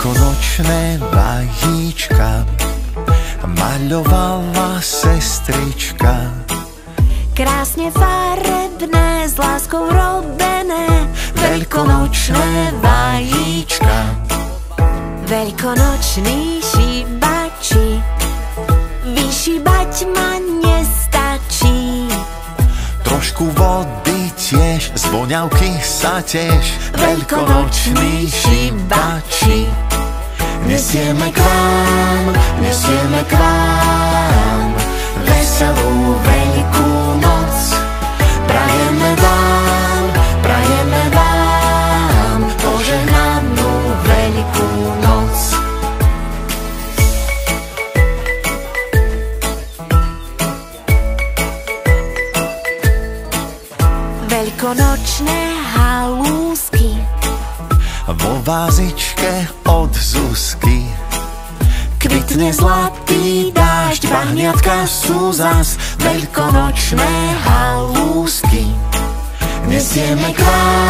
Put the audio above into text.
Veľkonočné vajíčka maľovala sestrička. Krásne farebné, s láskou robené veľkonočné vajíčka. Veľkonoční šibači, vyšibať ma nestačí. Trošku vody tiež, z voňavky sa tiež. Veľkonoční šibači, nesieme k vám veselú veľkú noc. Prajeme vám požehnanú veľkú noc. Veľkonočné halúsky Vo vázičke od Zuzky kvitne zlatý dážď, bahniatka sú zas veľkonočné halúsky. Nesieme k vám